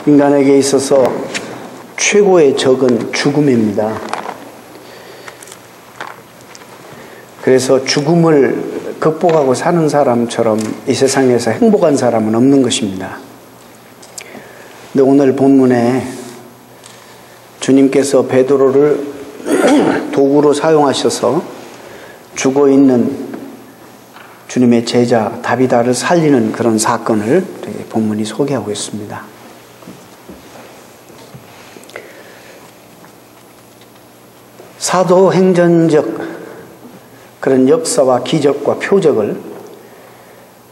인간에게 있어서 최고의 적은 죽음입니다. 그래서 죽음을 극복하고 사는 사람처럼 이 세상에서 행복한 사람은 없는 것입니다. 근데 오늘 본문에 주님께서 베드로를 도구로 사용하셔서 죽어있는 주님의 제자 다비다를 살리는 그런 사건을 본문이 소개하고 있습니다. 사도행전적 그런 역사와 기적과 표적을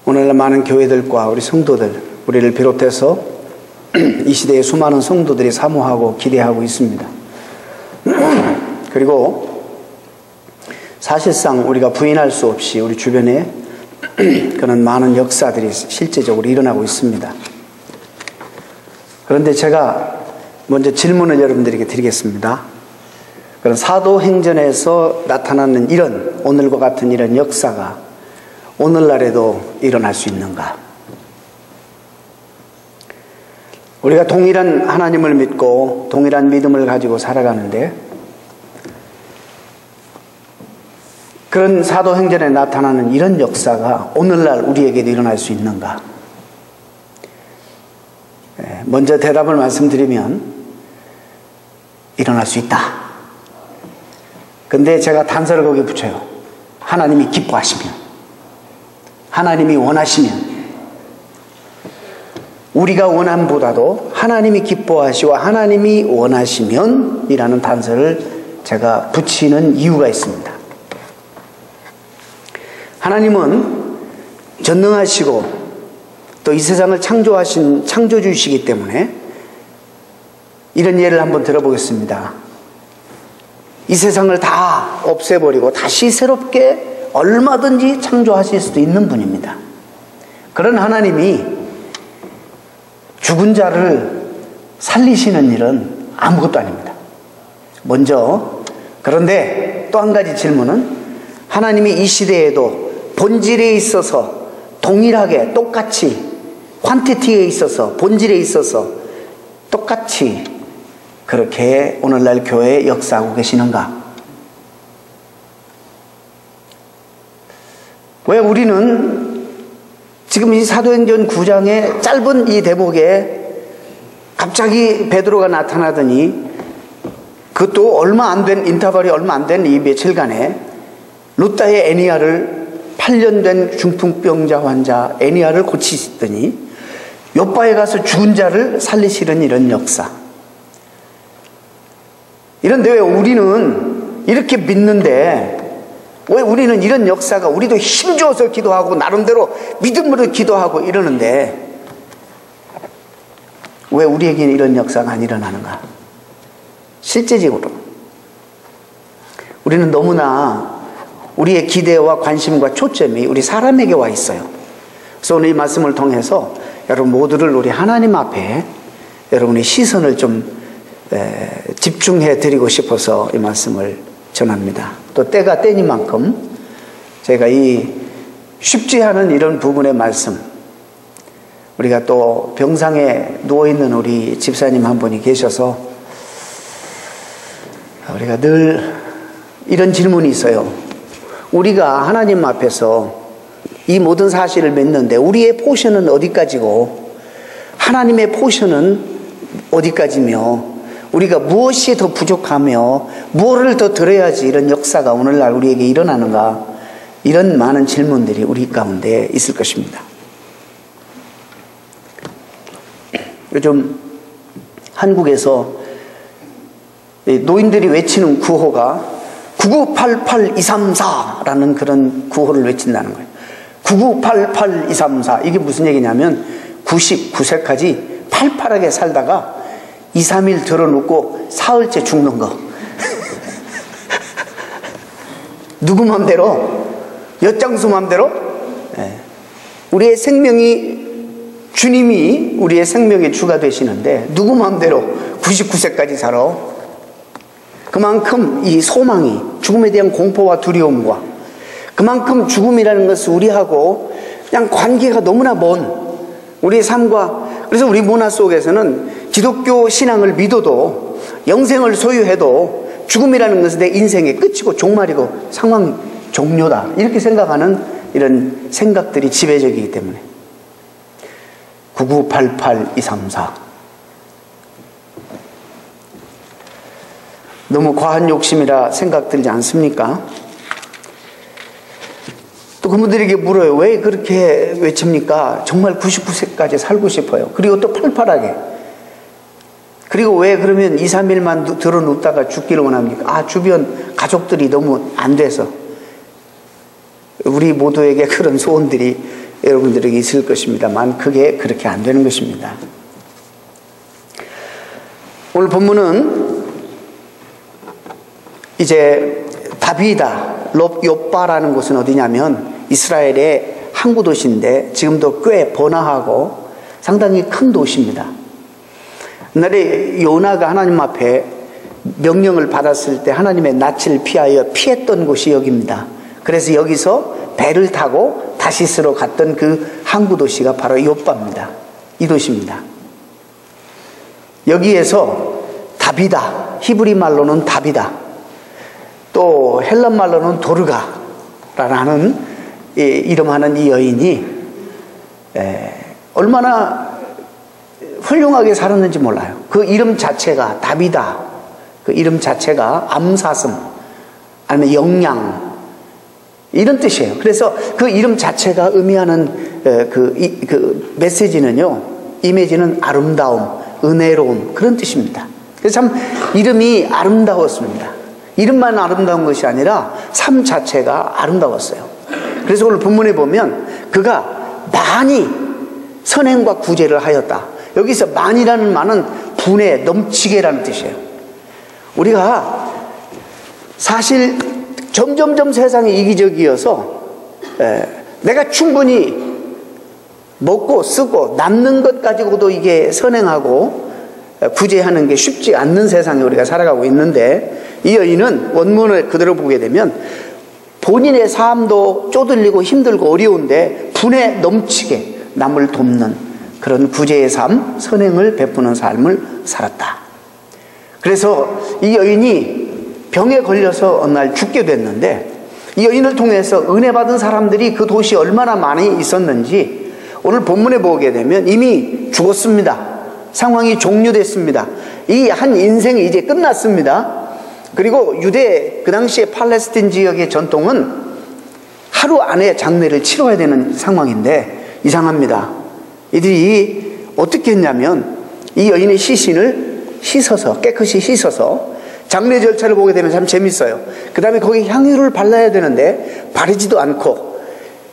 오늘날 많은 교회들과 우리 성도들, 우리를 비롯해서 이 시대의 수많은 성도들이 사모하고 기대하고 있습니다. 그리고 사실상 우리가 부인할 수 없이 우리 주변에 그런 많은 역사들이 실제적으로 일어나고 있습니다. 그런데 제가 먼저 질문을 여러분들에게 드리겠습니다. 그런 사도행전에서 나타나는 이런 오늘과 같은 이런 역사가 오늘날에도 일어날 수 있는가? 우리가 동일한 하나님을 믿고 동일한 믿음을 가지고 살아가는데 그런 사도행전에 나타나는 이런 역사가 오늘날 우리에게도 일어날 수 있는가? 먼저 대답을 말씀드리면 일어날 수 있다. 근데 제가 단서를 거기에 붙여요. 하나님이 기뻐하시면, 하나님이 원하시면, 우리가 원함보다도 하나님이 기뻐하시고 하나님이 원하시면 이라는 단서를 제가 붙이는 이유가 있습니다. 하나님은 전능하시고 또 이 세상을 창조하신 창조주이시기 때문에 이런 예를 한번 들어보겠습니다. 이 세상을 다 없애버리고 다시 새롭게 얼마든지 창조하실 수도 있는 분입니다. 그런 하나님이 죽은 자를 살리시는 일은 아무것도 아닙니다. 먼저 그런데 또 한 가지 질문은 하나님이 이 시대에도 본질에 있어서 동일하게 똑같이 퀀티티에 있어서 본질에 있어서 똑같이 그렇게 오늘날 교회에 역사하고 계시는가? 왜 우리는 지금 이 사도행전 9장의 짧은 이 대목에 갑자기 베드로가 나타나더니 그것도 얼마 안 된 인터벌이 얼마 안 된 이 며칠간에 루다의 애니아를 8년 된 중풍병자 환자 애니아를 고치시더니 요바에 가서 죽은 자를 살리시는 이런 역사. 이런데 왜 우리는 이렇게 믿는데 왜 우리는 이런 역사가 우리도 힘줘서 기도하고 나름대로 믿음으로 기도하고 이러는데 왜 우리에게는 이런 역사가 안 일어나는가? 실제적으로 우리는 너무나 우리의 기대와 관심과 초점이 우리 사람에게 와 있어요. 그래서 오늘 이 말씀을 통해서 여러분 모두를 우리 하나님 앞에 여러분의 시선을 좀 집중해 드리고 싶어서 이 말씀을 전합니다. 또 때가 때니만큼 제가 이 쉽지 않은 이런 부분의 말씀, 우리가 또 병상에 누워있는 우리 집사님 한 분이 계셔서 우리가 늘 이런 질문이 있어요. 우리가 하나님 앞에서 이 모든 사실을 믿는데 우리의 포션은 어디까지고 하나님의 포션은 어디까지며 우리가 무엇이 더 부족하며 무엇을 더 들어야지 이런 역사가 오늘날 우리에게 일어나는가? 이런 많은 질문들이 우리 가운데 있을 것입니다. 요즘 한국에서 노인들이 외치는 구호가 9988234라는 그런 구호를 외친다는 거예요. 9988234 이게 무슨 얘기냐면 99세까지 팔팔하게 살다가 2, 3일 들어놓고 사흘째 죽는 거. 누구 맘대로? 엿장수 맘대로? 네. 우리의 생명이 주님이 우리의 생명의 주가 되시는데 누구 맘대로 99세까지 살아? 그만큼 이 소망이 죽음에 대한 공포와 두려움과 그만큼 죽음이라는 것은 우리하고 그냥 관계가 너무나 먼 우리의 삶과 그래서 우리 문화 속에서는 기독교 신앙을 믿어도 영생을 소유해도 죽음이라는 것은 내 인생의 끝이고 종말이고 상황 종료다, 이렇게 생각하는 이런 생각들이 지배적이기 때문에 9988234 너무 과한 욕심이라 생각 들지 않습니까? 또 그분들에게 물어요. 왜 그렇게 외칩니까? 정말 99세까지 살고 싶어요. 그리고 또 팔팔하게. 그리고 왜 그러면 2, 3일만 들어 눕다가 죽기를 원합니까? 주변 가족들이 너무 안 돼서. 우리 모두에게 그런 소원들이 여러분들에게 있을 것입니다만 그게 그렇게 안 되는 것입니다. 오늘 본문은 이제 다비다, 욥바라는 곳은 어디냐면 이스라엘의 항구 도시인데 지금도 꽤 번화하고 상당히 큰 도시입니다. 옛날에 요나가 하나님 앞에 명령을 받았을 때 하나님의 낯을 피하여 피했던 곳이 여기입니다. 그래서 여기서 배를 타고 다시스로 갔던 그 항구 도시가 바로 욥바입니다. 이 도시입니다. 여기에서 다비다, 히브리 말로는 다비다, 또 헬란 말로는 도르가라는 이름하는 이 여인이 얼마나 훌륭하게 살았는지 몰라요. 그 이름 자체가 다비다, 그 이름 자체가 암사슴 아니면 영양 이런 뜻이에요. 그래서 그 이름 자체가 의미하는 그 메시지는요, 이미지는 아름다움, 은혜로움, 그런 뜻입니다. 그래서 참 이름이 아름다웠습니다. 이름만 아름다운 것이 아니라 삶 자체가 아름다웠어요. 그래서 오늘 본문에 보면 그가 많이 선행과 구제를 하였다. 여기서 많이라는 말은 분에 넘치게라는 뜻이에요. 우리가 사실 점점점 세상이 이기적이어서 내가 충분히 먹고 쓰고 남는 것 가지고도 이게 선행하고 구제하는 게 쉽지 않는 세상에 우리가 살아가고 있는데, 이 여인은 원문을 그대로 보게 되면 본인의 삶도 쪼들리고 힘들고 어려운데 분에 넘치게 남을 돕는 그런 구제의 삶, 선행을 베푸는 삶을 살았다. 그래서 이 여인이 병에 걸려서 어느 날 죽게 됐는데, 이 여인을 통해서 은혜 받은 사람들이 그 도시에 얼마나 많이 있었는지 오늘 본문에 보게 되면 이미 죽었습니다. 상황이 종료됐습니다. 이 한 인생이 이제 끝났습니다. 그리고 유대, 그 당시에 팔레스틴 지역의 전통은 하루 안에 장례를 치러야 되는 상황인데 이상합니다. 이들이 어떻게 했냐면 이 여인의 시신을 씻어서, 깨끗이 씻어서, 장례 절차를 보게 되면 참 재밌어요. 그 다음에 거기 향유를 발라야 되는데 바르지도 않고,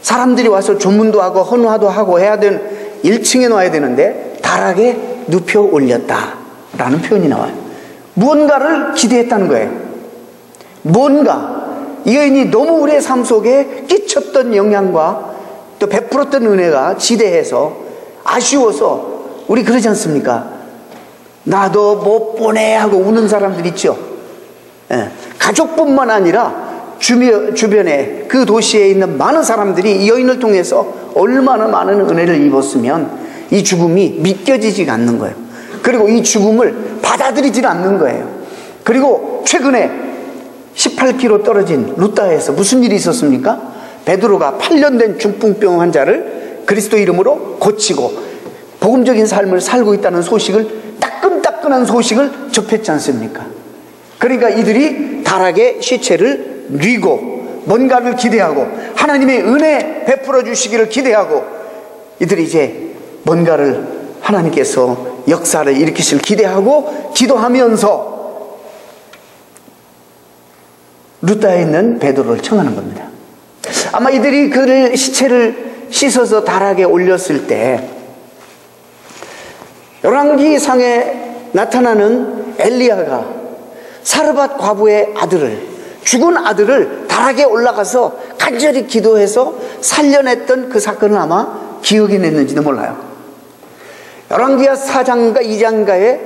사람들이 와서 조문도 하고 헌화도 하고 해야 되는 1층에 놔야 되는데 다락에 눕혀 올렸다라는 표현이 나와요. 무언가를 기대했다는 거예요. 무언가, 이 여인이 너무 우리의 삶 속에 끼쳤던 영향과 또 베풀었던 은혜가 지대해서 아쉬워서, 우리 그러지 않습니까? 나도 못 보내 하고 우는 사람들 있죠. 가족뿐만 아니라 주변에 그 도시에 있는 많은 사람들이 이 여인을 통해서 얼마나 많은 은혜를 입었으면 이 죽음이 믿겨지지가 않는 거예요. 그리고 이 죽음을 받아들이지 않는 거예요. 그리고 최근에 18km 떨어진 루다에서 무슨 일이 있었습니까? 베드로가 8년 된 중풍병 환자를 그리스도 이름으로 고치고 복음적인 삶을 살고 있다는 소식을, 따끈따끈한 소식을 접했지 않습니까? 그러니까 이들이 다락에 시체를 뉘고 뭔가를 기대하고 하나님의 은혜 베풀어 주시기를 기대하고, 이들이 이제 뭔가를 하나님께서 역사를 일으키실 기대하고 기도하면서 루다에 있는 베드로를 청하는 겁니다. 아마 이들이 그를 시체를 씻어서 다락에 올렸을 때 열왕기상에 나타나는 엘리야가 사르밧 과부의 아들을, 죽은 아들을 다락에 올라가서 간절히 기도해서 살려냈던 그 사건을 아마 기억이 냈는지도 몰라요. 열왕기하 4장과 2장가에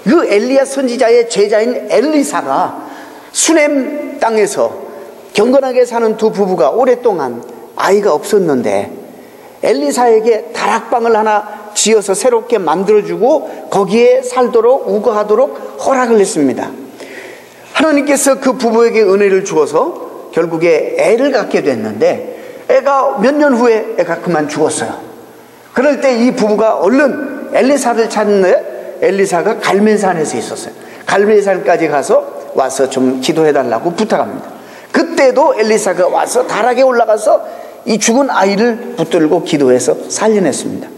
그 엘리야 선지자의 제자인 엘리사가 수넴 땅에서 경건하게 사는 두 부부가 오랫동안 아이가 없었는데 엘리사에게 다락방을 하나 지어서 새롭게 만들어주고 거기에 살도록 우거하도록 허락을 했습니다. 하나님께서 그 부부에게 은혜를 주어서 결국에 애를 갖게 됐는데 애가 몇 년 후에 애가 그만 죽었어요. 그럴 때 이 부부가 얼른 엘리사를 찾는데 엘리사가 갈멜산에서 있었어요. 갈멜산까지 와서 좀 기도해달라고 부탁합니다. 그때도 엘리사가 와서 다락에 올라가서 이 죽은 아이를 붙들고 기도해서 살려냈습니다.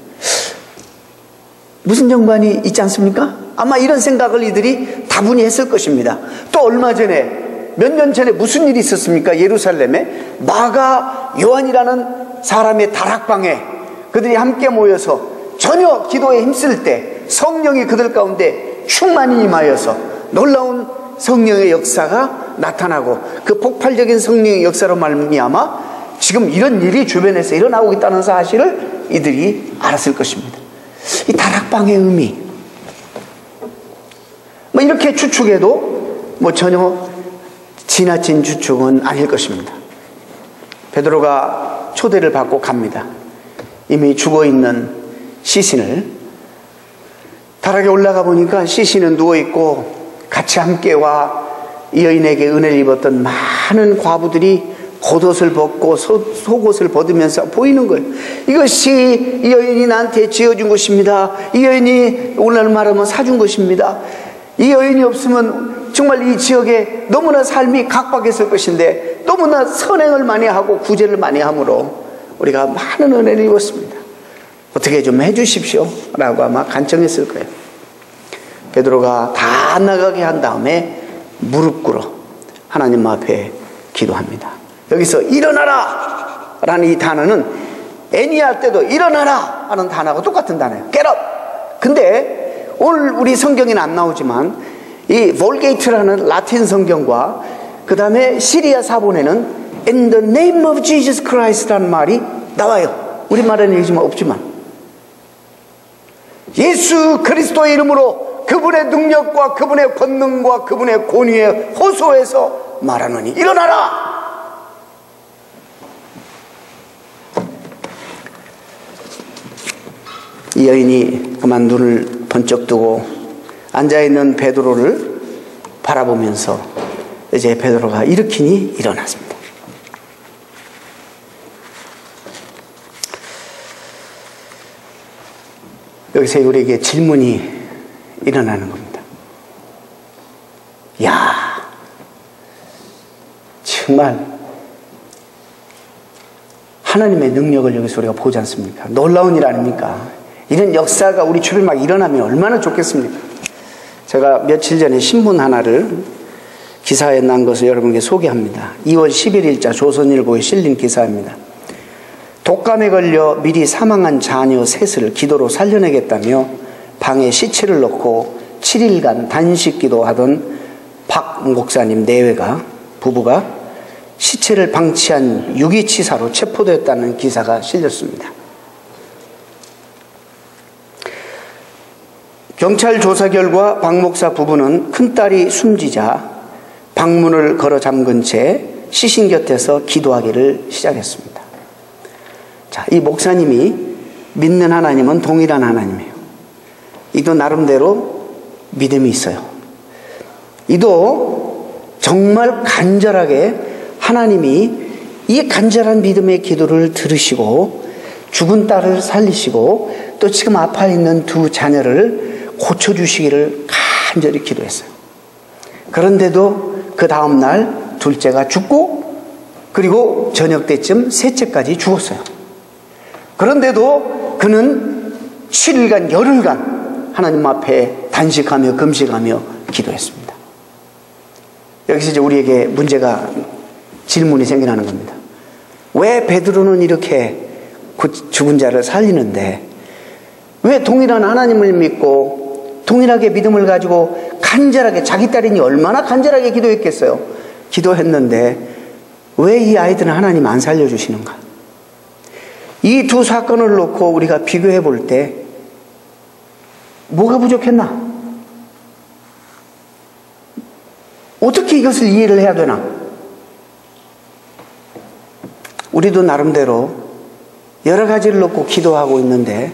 무슨 정반이 있지 않습니까? 아마 이런 생각을 이들이 다분히 했을 것입니다. 또 얼마 전에, 몇 년 전에 무슨 일이 있었습니까? 예루살렘에 마가 요한이라는 사람의 다락방에 그들이 함께 모여서 전혀 기도에 힘쓸 때 성령이 그들 가운데 충만히 임하여서 놀라운 성령의 역사가 나타나고 그 폭발적인 성령의 역사로 말미암아 지금 이런 일이 주변에서 일어나고 있다는 사실을 이들이 알았을 것입니다. 이 다락방의 의미, 이렇게 추측해도 전혀 지나친 추측은 아닐 것입니다. 베드로가 초대를 받고 갑니다. 이미 죽어있는 시신을, 다락에 올라가 보니까 시신은 누워있고 같이 함께 와 이 여인에게 은혜를 입었던 많은 과부들이 겉옷을 벗고 속옷을 벗으면서 보이는 거예요. 이것이 이 여인이 나한테 지어준 것입니다. 이 여인이 오늘 말하면 사준 것입니다. 이 여인이 없으면 정말 이 지역에 너무나 삶이 각박했을 것인데 너무나 선행을 많이 하고 구제를 많이 함으로 우리가 많은 은혜를 입었습니다. 어떻게 좀 해주십시오 라고 아마 간청했을 거예요. 베드로가 다 나가게 한 다음에 무릎 꿇어 하나님 앞에 기도합니다. 여기서 일어나라 라는 이 단어는 애니할 때도 일어나라 하는 단어하고 똑같은 단어예요. Get up. 근데 오늘 우리 성경에는 안 나오지만 이 볼게이트라는 라틴 성경과 그 다음에 시리아 사본에는 In the name of Jesus Christ라는 말이 나와요. 우리말에는 요즘 없지만 예수 그리스도의 이름으로 그분의 능력과 그분의 권능과 그분의 권위에 호소해서 말하노니 일어나라. 이 여인이 그만 눈을 번쩍 뜨고 앉아있는 베드로를 바라보면서 이제 베드로가 일으키니 일어났습니다. 여기서 우리에게 질문이 일어나는 겁니다. 야, 정말 하나님의 능력을 여기서 우리가 보지 않습니까? 놀라운 일 아닙니까? 이런 역사가 우리 주변에 막 일어나면 얼마나 좋겠습니까? 제가 며칠 전에 신문 하나를 기사에 난 것을 여러분께 소개합니다. 2월 11일자 조선일보에 실린 기사입니다. 독감에 걸려 미리 사망한 자녀 셋을 기도로 살려내겠다며 방에 시체를 넣고 7일간 단식 기도하던 박 목사님 부부가 시체를 방치한 유기치사로 체포됐다는 기사가 실렸습니다. 경찰 조사 결과 박 목사 부부는 큰딸이 숨지자 방문을 걸어 잠근 채 시신 곁에서 기도하기를 시작했습니다. 자, 이 목사님이 믿는 하나님은 동일한 하나님이에요. 이도 나름대로 믿음이 있어요. 이도 정말 간절하게 하나님이 이 간절한 믿음의 기도를 들으시고 죽은 딸을 살리시고 또 지금 아파 있는 두 자녀를 고쳐주시기를 간절히 기도했어요. 그런데도 그 다음날 둘째가 죽고 그리고 저녁 때쯤 셋째까지 죽었어요. 그런데도 그는 7일간 열흘간 하나님 앞에 단식하며 금식하며 기도했습니다. 여기서 이제 우리에게 질문이 생겨나는 겁니다. 왜 베드로는 이렇게 죽은 자를 살리는데 왜 동일한 하나님을 믿고 동일하게 믿음을 가지고 간절하게 자기 딸이니 얼마나 간절하게 기도했겠어요. 기도했는데 왜 이 아이들은 하나님 안 살려주시는가? 이 두 사건을 놓고 우리가 비교해 볼 때 뭐가 부족했나? 어떻게 이것을 이해를 해야 되나? 우리도 나름대로 여러 가지를 놓고 기도하고 있는데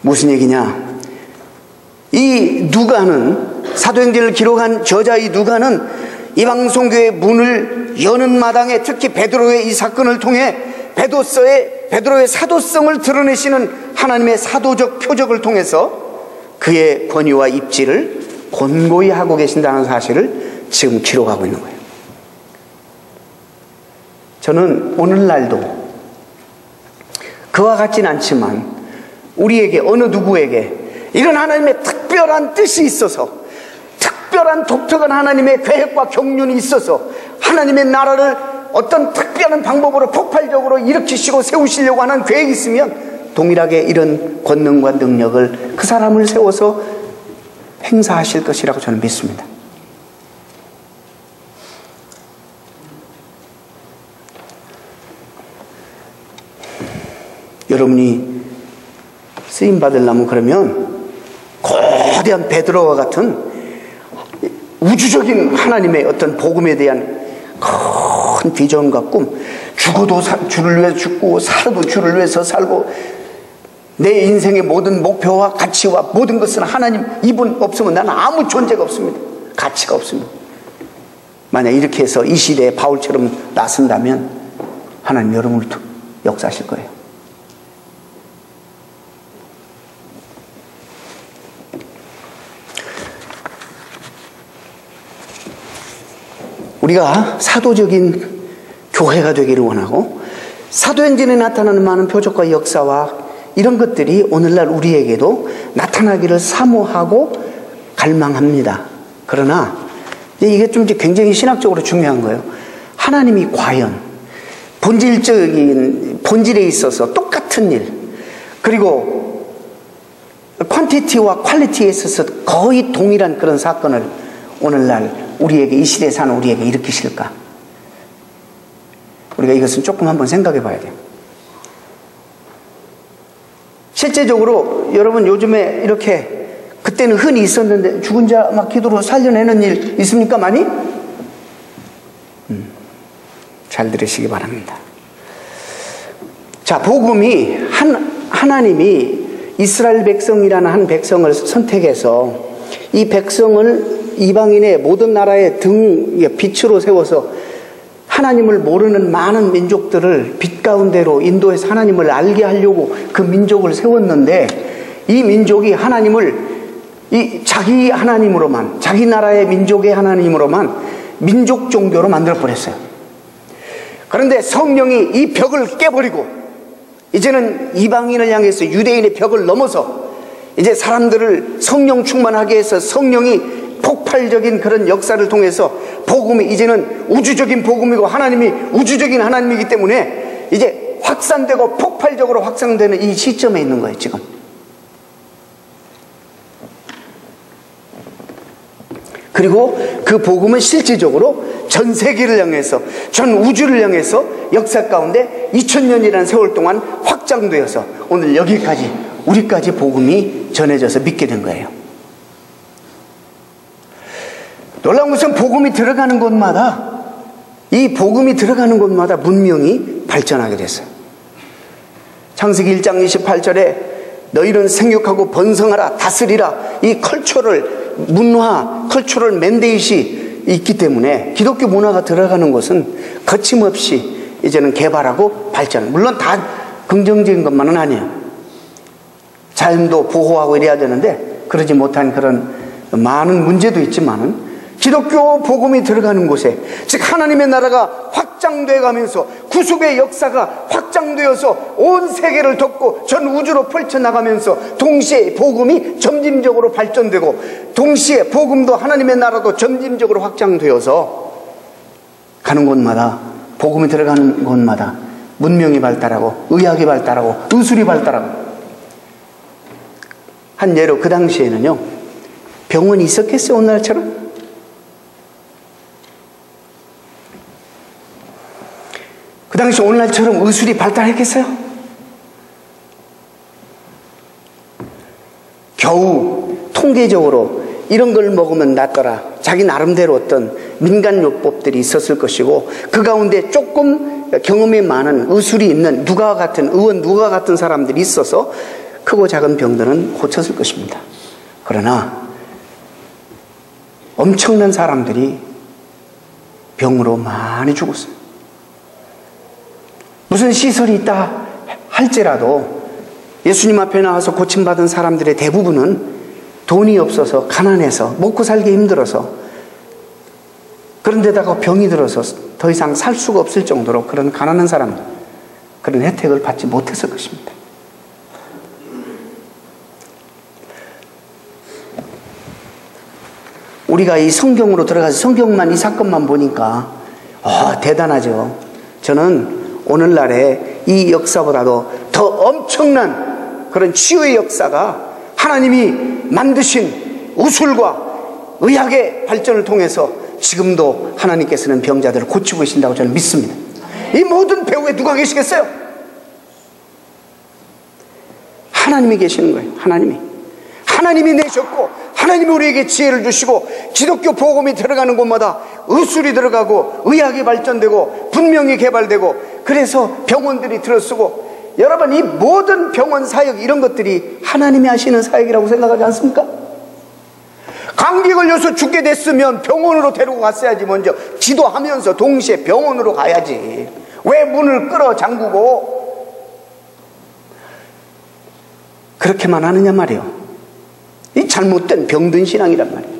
무슨 얘기냐? 이 누가는, 사도행전을 기록한 저자 이 누가는 이방성교의 문을 여는 마당에 특히 베드로의 이 사건을 통해 베드로의 사도성을 드러내시는 하나님의 사도적 표적을 통해서 그의 권위와 입지를 권고히 하고 계신다는 사실을 지금 기록하고 있는 거예요. 저는 오늘날도 그와 같지는 않지만 우리에게, 어느 누구에게 이런 하나님의 특별한 뜻이 있어서, 특별한 독특한 하나님의 계획과 경륜이 있어서 하나님의 나라를 어떤 특별한 방법으로 폭발적으로 일으키시고 세우시려고 하는 계획이 있으면 동일하게 이런 권능과 능력을 그 사람을 세워서 행사하실 것이라고 저는 믿습니다. 여러분이 쓰임받으려면 그러면 거대한 베드로와 같은 우주적인 하나님의 어떤 복음에 대한 큰 비전과 꿈, 죽어도 주를 위해서 죽고 살아도 주를 위해서 살고 내 인생의 모든 목표와 가치와 모든 것은 하나님, 이분 없으면 나는 아무 존재가 없습니다. 가치가 없습니다. 만약 이렇게 해서 이 시대에 바울처럼 나선다면 하나님 여러분을 역사하실 거예요. 우리가 사도적인 교회가 되기를 원하고 사도행전에 나타나는 많은 표적과 역사와 이런 것들이 오늘날 우리에게도 나타나기를 사모하고 갈망합니다. 그러나 이게 좀 굉장히 신학적으로 중요한 거예요. 하나님이 과연 본질에 있어서 똑같은 일, 그리고 퀀티티와 퀄리티에 있어서 거의 동일한 그런 사건을 오늘날 우리에게, 이 시대에 사는 우리에게 일으키실까? 우리가 이것은 조금 한번 생각해 봐야 돼요. 실제적으로 여러분 요즘에 이렇게, 그때는 흔히 있었는데 죽은 자 막 기도로 살려내는 일 있습니까? 많이? 잘 들으시기 바랍니다. 자, 복음이 하나님이 이스라엘 백성이라는 한 백성을 선택해서 이 백성을 이방인의 모든 나라의 빛으로 세워서 하나님을 모르는 많은 민족들을 빛 가운데로 인도해서 하나님을 알게 하려고 그 민족을 세웠는데, 이 민족이 하나님을 자기 하나님으로만, 자기 나라의 민족의 하나님으로만 민족 종교로 만들어버렸어요. 그런데 성령이 이 벽을 깨버리고 이제는 이방인을 향해서 유대인의 벽을 넘어서 이제 사람들을 성령 충만하게 해서 성령이 폭발적인 그런 역사를 통해서 복음이 이제는 우주적인 복음이고 하나님이 우주적인 하나님이기 때문에 이제 확산되고 폭발적으로 확산되는 이 시점에 있는 거예요, 지금. 그리고 그 복음은 실질적으로 전 세계를 향해서, 전 우주를 향해서 역사 가운데 2000년이라는 세월 동안 확장되어서 오늘 여기까지, 우리까지 복음이 전해져서 믿게 된 거예요. 놀라운 것은 복음이 들어가는 곳마다, 이 복음이 들어가는 곳마다 문명이 발전하게 됐어요. 창세기 1장 28절에 너희는 생육하고 번성하라, 다스리라, 이 컬처럴 맨데이트이 있기 때문에 기독교 문화가 들어가는 것은 거침없이 이제는 개발하고 발전, 물론 다 긍정적인 것만은 아니에요. 자연도 보호하고 이래야 되는데 그러지 못한 그런 많은 문제도 있지만은 기독교 복음이 들어가는 곳에, 즉 하나님의 나라가 확장되어 가면서 구속의 역사가 확장되어서 온 세계를 덮고 전 우주로 펼쳐나가면서 동시에 복음이 점진적으로 발전되고 동시에 복음도 하나님의 나라도 점진적으로 확장되어서 가는 곳마다, 복음이 들어가는 곳마다 문명이 발달하고 의학이 발달하고 의술이 발달하고. 한 예로 그 당시에는요, 병원이 있었겠어요, 오늘날처럼? 그 당시 오늘날처럼 의술이 발달했겠어요? 겨우 통계적으로 이런 걸 먹으면 낫더라, 자기 나름대로 어떤 민간요법들이 있었을 것이고, 그 가운데 조금 경험이 많은 의술이 있는 의원 누가 같은 사람들이 있어서 크고 작은 병들은 고쳤을 것입니다. 그러나 엄청난 사람들이 병으로 많이 죽었어요. 무슨 시설이 있다 할지라도 예수님 앞에 나와서 고침받은 사람들의 대부분은 돈이 없어서 가난해서 먹고 살기 힘들어서, 그런데다가 병이 들어서 더 이상 살 수가 없을 정도로 그런 가난한 사람들, 그런 혜택을 받지 못했을 것입니다. 우리가 이 성경으로 들어가서 성경만 이 사건만 보니까 대단하죠. 저는 오늘날의 이 역사보다도 더 엄청난 그런 치유의 역사가 하나님이 만드신 우술과 의학의 발전을 통해서 지금도 하나님께서는 병자들을 고치고 계신다고 저는 믿습니다. 이 모든 배후에 누가 계시겠어요? 하나님이 계시는 거예요. 하나님이 내셨고, 하나님이 우리에게 지혜를 주시고, 기독교 복음이 들어가는 곳마다 의술이 들어가고 의학이 발전되고 분명히 개발되고, 그래서 병원들이 들어서고, 여러분 이 모든 병원 사역 이런 것들이 하나님이 하시는 사역이라고 생각하지 않습니까? 감기 걸려서 죽게 됐으면 병원으로 데리고 갔어야지. 먼저 기도하면서 동시에 병원으로 가야지. 왜 문을 끌어 잠그고 그렇게만 하느냐 말이에요. 이 잘못된 병든 신앙이란 말이에요.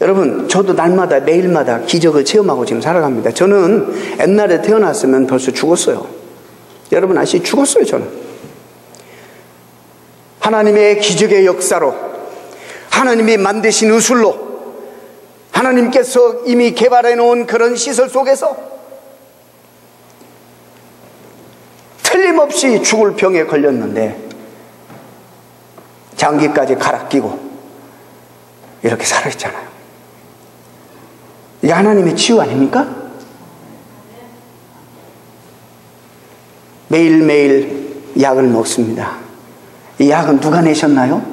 여러분, 저도 날마다 매일마다 기적을 체험하고 지금 살아갑니다. 저는 옛날에 태어났으면 벌써 죽었어요. 여러분 아시죠? 죽었어요. 저는 하나님의 기적의 역사로, 하나님이 만드신 의술로, 하나님께서 이미 개발해 놓은 그런 시설 속에서 틀림없이 죽을 병에 걸렸는데 장기까지 갈아 끼고 이렇게 살아있잖아요. 이게 하나님의 치유 아닙니까? 매일매일 약을 먹습니다. 이 약은 누가 내셨나요?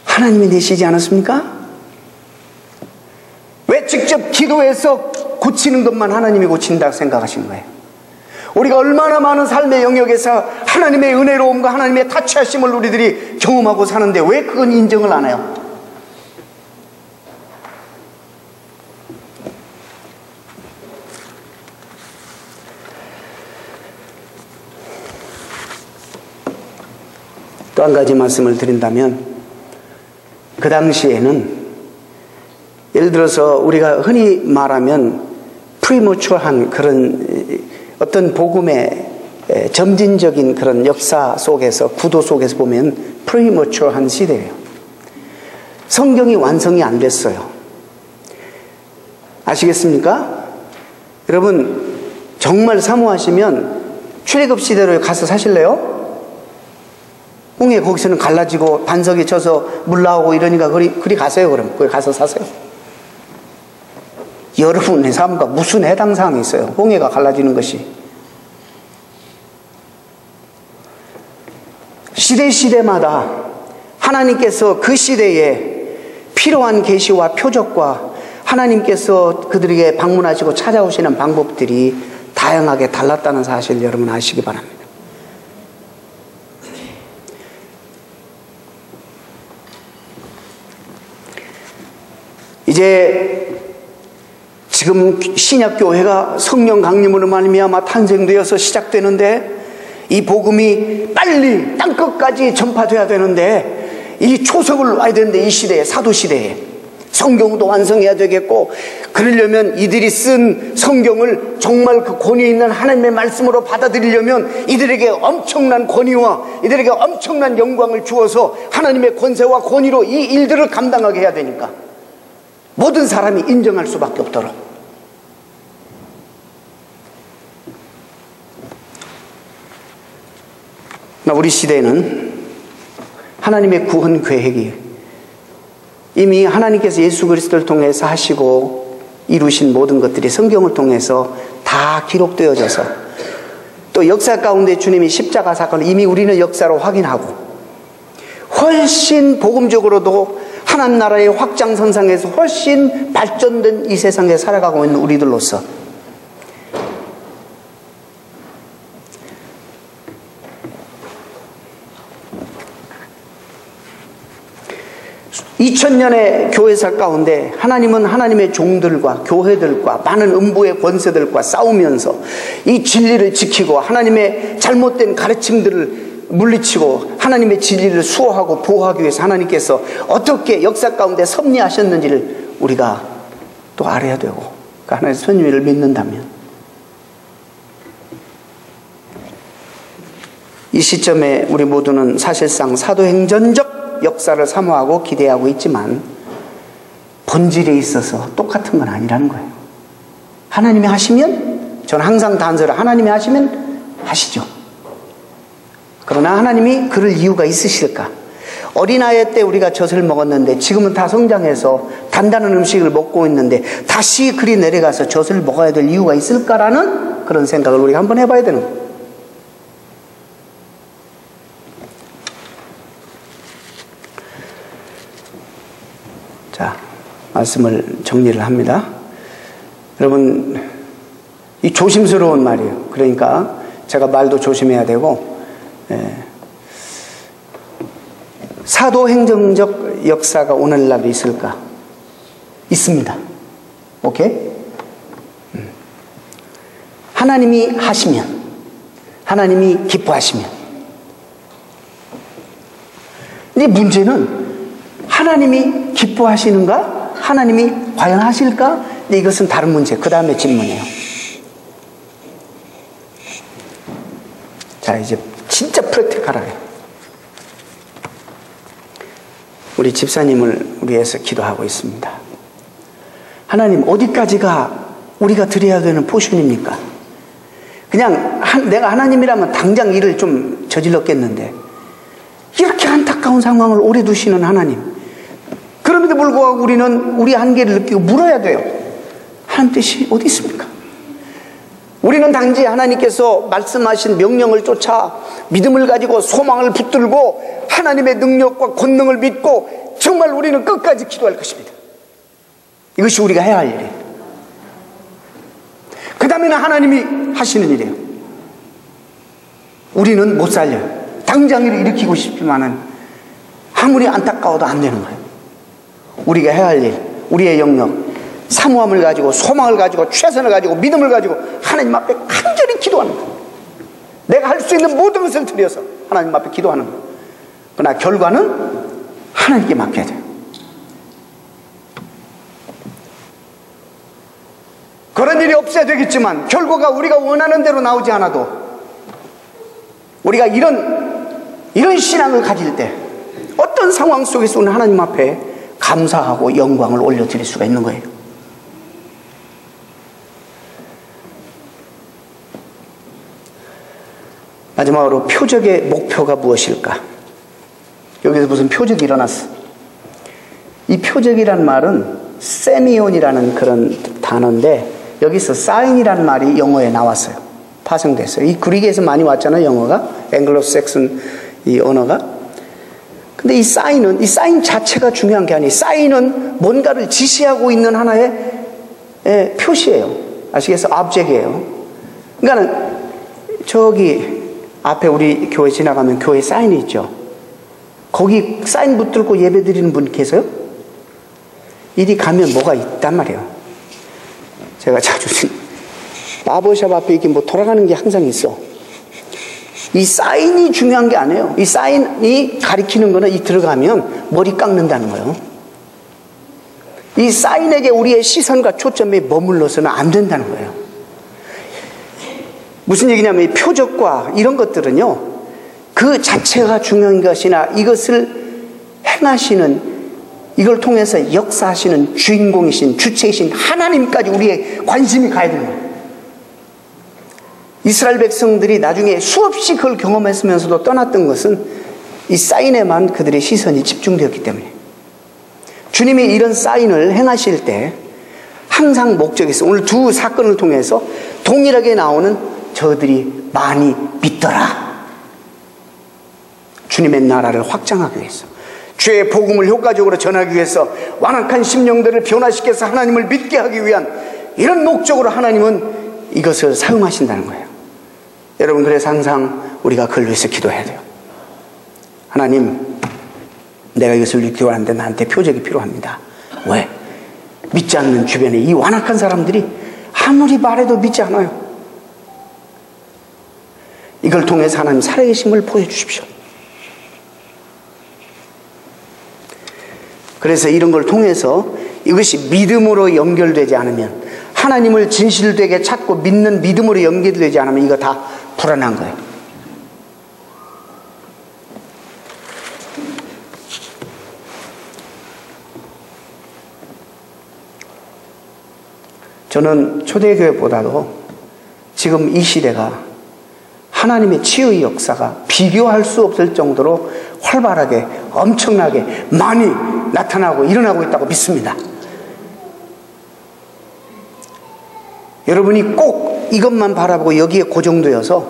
하나님이 내시지 않았습니까? 왜 직접 기도해서 고치는 것만 하나님이 고친다고 생각하시는 거예요? 우리가 얼마나 많은 삶의 영역에서 하나님의 은혜로움과 하나님의 타치하심을 우리들이 경험하고 사는데 왜 그건 인정을 안 해요? 또 한 가지 말씀을 드린다면, 그 당시에는 예를 들어서 우리가 흔히 말하면 프리머추어한 그런 어떤 복음의 점진적인 그런 역사 속에서, 구도 속에서 보면 프리머추어한 시대예요. 성경이 완성이 안 됐어요. 아시겠습니까? 여러분 정말 사모하시면 출애굽 시대로 가서 사실래요? 홍해 거기서는 갈라지고 반석에 쳐서 물 나오고 이러니까 그리 가세요. 그럼 거기 가서 사세요. 여러분의 삶과 무슨 해당 사항이 있어요? 홍해가 갈라지는 것이. 시대마다 하나님께서 그 시대에 필요한 계시와 표적과 하나님께서 그들에게 방문하시고 찾아오시는 방법들이 다양하게 달랐다는 사실 여러분 아시기 바랍니다. 이제 지금 신약교회가 성령 강림으로 말미암아 탄생되어서 시작되는데, 이 복음이 빨리 땅끝까지 전파돼야 되는데, 이 초석을 놔야 되는데, 이 시대에, 사도시대에 성경도 완성해야 되겠고, 그러려면 이들이 쓴 성경을 정말 그 권위 있는 하나님의 말씀으로 받아들이려면 이들에게 엄청난 권위와 이들에게 엄청난 영광을 주어서 하나님의 권세와 권위로 이 일들을 감당하게 해야 되니까 모든 사람이 인정할 수밖에 없도록. 우리 시대는 하나님의 구원 계획이 이미 하나님께서 예수 그리스도를 통해서 하시고 이루신 모든 것들이 성경을 통해서 다 기록되어져서, 또 역사 가운데 주님이 십자가 사건을 이미 우리는 역사로 확인하고, 훨씬 복음적으로도 하나님 나라의 확장선상에서 훨씬 발전된 이 세상에 살아가고 있는 우리들로서 2000년의 교회사 가운데 하나님은 하나님의 종들과 교회들과 많은 음부의 권세들과 싸우면서 이 진리를 지키고 하나님의 잘못된 가르침들을 물리치고 하나님의 진리를 수호하고 보호하기 위해서 하나님께서 어떻게 역사 가운데 섭리하셨는지를 우리가 또 알아야 되고, 그러니까 하나님의 선율을 믿는다면 이 시점에 우리 모두는 사실상 사도행전적 역사를 사모하고 기대하고 있지만 본질에 있어서 똑같은 건 아니라는 거예요. 하나님이 하시면, 저는 항상 단서를, 하나님이 하시면 하시죠. 그러나 하나님이 그럴 이유가 있으실까? 어린아이 때 우리가 젖을 먹었는데 지금은 다 성장해서 단단한 음식을 먹고 있는데 다시 그리 내려가서 젖을 먹어야 될 이유가 있을까라는 그런 생각을 우리가 한번 해봐야 되는 거예요. 자, 말씀을 정리를 합니다. 여러분, 이 조심스러운 말이에요. 그러니까 제가 말도 조심해야 되고, 사도행정적 역사가 오늘날도 있을까? 있습니다. 오케이? 하나님이 하시면, 하나님이 기뻐하시면. 근데 문제는 하나님이 기뻐하시는가? 하나님이 과연 하실까? 근데 이것은 다른 문제. 그 다음에 질문이에요. 자, 이제 진짜 프랙티컬하게 우리 집사님을 위해서 기도하고 있습니다. 하나님, 어디까지가 우리가 드려야 되는 포션입니까? 그냥 내가 하나님이라면 당장 일을 좀 저질렀겠는데 이렇게 안타까운 상황을 오래 두시는 하나님, 그럼에도 불구하고 우리는 우리 한계를 느끼고 물어야 돼요. 하나님 뜻이 어디 있습니까? 우리는 단지 하나님께서 말씀하신 명령을 쫓아 믿음을 가지고 소망을 붙들고 하나님의 능력과 권능을 믿고 정말 우리는 끝까지 기도할 것입니다. 이것이 우리가 해야 할 일이에요. 그 다음에는 하나님이 하시는 일이에요. 우리는 못 살려요. 당장 일을 일으키고 싶지만은 아무리 안타까워도 안 되는 거예요. 우리가 해야 할 일, 우리의 영역, 사모함을 가지고 소망을 가지고 최선을 가지고 믿음을 가지고 하나님 앞에 간절히 기도하는 거예요. 내가 할 수 있는 모든 것을 들여서 하나님 앞에 기도하는 거예요. 그러나 결과는 하나님께 맡겨야 돼요. 그런 일이 없어야 되겠지만 결과가 우리가 원하는 대로 나오지 않아도 우리가 이런 신앙을 가질 때 어떤 상황 속에서는 하나님 앞에 감사하고 영광을 올려드릴 수가 있는 거예요. 마지막으로 표적의 목표가 무엇일까? 여기서 무슨 표적이 일어났어. 이 표적이란 말은 세미온이라는 그런 단어인데 여기서 사인이라는 말이 영어에 나왔어요. 파생됐어요. 이 그리스에서 많이 왔잖아요, 영어가. 앵글로색슨 이 언어가. 근데 이 사인 자체가 중요한 게 아니에요. 사인은 뭔가를 지시하고 있는 하나의 표시예요. 아시겠어요? object이에요. 그러니까는 저기 앞에 우리 교회 지나가면 교회 사인이 있죠. 거기 사인 붙들고 예배 드리는 분 계세요? 이리 가면 뭐가 있단 말이에요. 제가 자주 바버샵 앞에 이렇게 뭐 돌아가는 게 항상 있어. 이 사인이 중요한 게 아니에요. 이 사인이 가리키는 거는 이 들어가면 머리 깎는다는 거예요. 이 사인에게 우리의 시선과 초점이 머물러서는 안 된다는 거예요. 무슨 얘기냐면 이 표적과 이런 것들은요, 그 자체가 중요한 것이나 이것을 행하시는, 이걸 통해서 역사하시는 주인공이신 주체이신 하나님까지 우리의 관심이 가야 되는 거예요. 이스라엘 백성들이 나중에 수없이 그걸 경험했으면서도 떠났던 것은 이 사인에만 그들의 시선이 집중되었기 때문에, 주님이 이런 사인을 행하실 때 항상 목적이 있어요. 오늘 두 사건을 통해서 동일하게 나오는 저들이 많이 믿더라. 주님의 나라를 확장하기 위해서, 주의 복음을 효과적으로 전하기 위해서, 완악한 심령들을 변화시켜서 하나님을 믿게 하기 위한 이런 목적으로 하나님은 이것을 사용하신다는 거예요. 여러분, 그래서 항상 우리가 그걸 위해서 기도해야 돼요. 하나님, 내가 이것을 기도하는데 나한테 표적이 필요합니다. 왜? 믿지 않는 주변에 이 완악한 사람들이 아무리 말해도 믿지 않아요. 이걸 통해서 하나님 살아계심을 보여주십시오. 그래서 이런 걸 통해서 이것이 믿음으로 연결되지 않으면, 하나님을 진실되게 찾고 믿는 믿음으로 연결되지 않으면 이거 다 불안한 거예요. 저는 초대교회보다도 지금 이 시대가 하나님의 치유의 역사가 비교할 수 없을 정도로 활발하게 엄청나게 많이 나타나고 일어나고 있다고 믿습니다. 여러분이 꼭 이것만 바라보고 여기에 고정되어서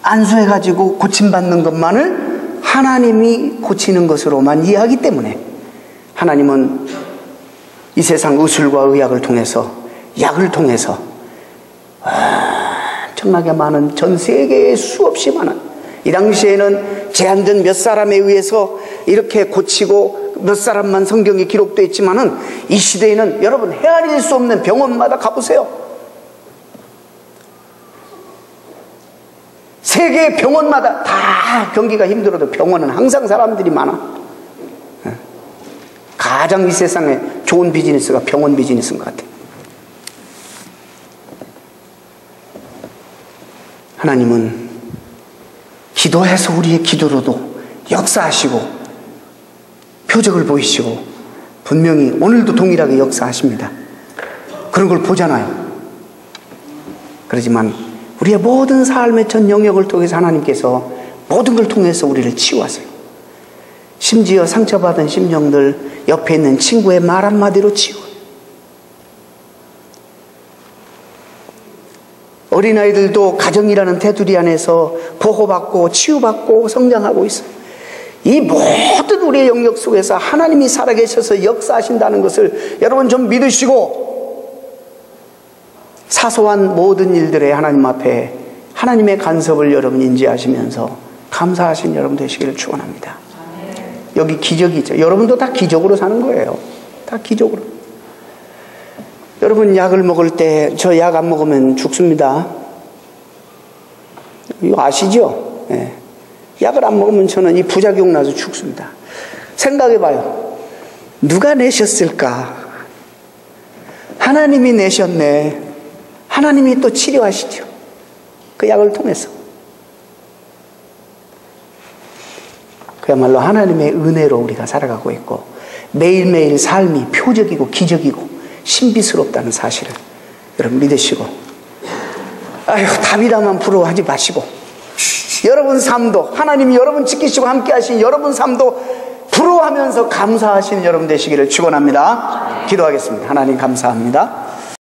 안수해가지고 고침받는 것만을 하나님이 고치는 것으로만 이해하기 때문에, 하나님은 이 세상 의술과 의학을 통해서, 약을 통해서 엄청나게 많은, 전 세계에 수없이 많은, 이 당시에는 제한된 몇 사람에 의해서 이렇게 고치고 몇 사람만 성경에 기록되어 있지만은, 이 시대에는 여러분 헤아릴 수 없는 병원마다 가보세요. 세계 병원마다 다 경기가 힘들어도 병원은 항상 사람들이 많아. 가장 이 세상에 좋은 비즈니스가 병원 비즈니스인 것 같아. 하나님은 기도해서 우리의 기도로도 역사하시고 표적을 보이시고 분명히 오늘도 동일하게 역사하십니다. 그런 걸 보잖아요. 그렇지만 우리의 모든 삶의 전 영역을 통해서 하나님께서 모든 걸 통해서 우리를 치유하세요. 심지어 상처받은 심령들, 옆에 있는 친구의 말 한마디로 치유해요. 어린아이들도 가정이라는 테두리 안에서 보호받고 치유받고 성장하고 있어요. 이 모든 우리의 영역 속에서 하나님이 살아계셔서 역사하신다는 것을 여러분 좀 믿으시고, 사소한 모든 일들에 하나님 앞에 하나님의 간섭을 여러분 인지하시면서 감사하신 여러분 되시기를 축원합니다. 여기 기적이죠. 여러분도 다 기적으로 사는 거예요. 다 기적으로. 여러분 약을 먹을 때 저 약 안 먹으면 죽습니다. 이거 아시죠? 네. 약을 안 먹으면 저는 이 부작용 나서 죽습니다. 생각해봐요. 누가 내셨을까? 하나님이 내셨네. 하나님이 또 치료하시죠. 그 약을 통해서. 그야말로 하나님의 은혜로 우리가 살아가고 있고, 매일매일 삶이 표적이고 기적이고 신비스럽다는 사실을 여러분 믿으시고, 아유 다비다만 부러워하지 마시고, 여러분 삶도 하나님이 여러분 지키시고 함께 하신 여러분 삶도 부러워하면서 감사하시는 여러분 되시기를 축원합니다. 기도하겠습니다. 하나님 감사합니다.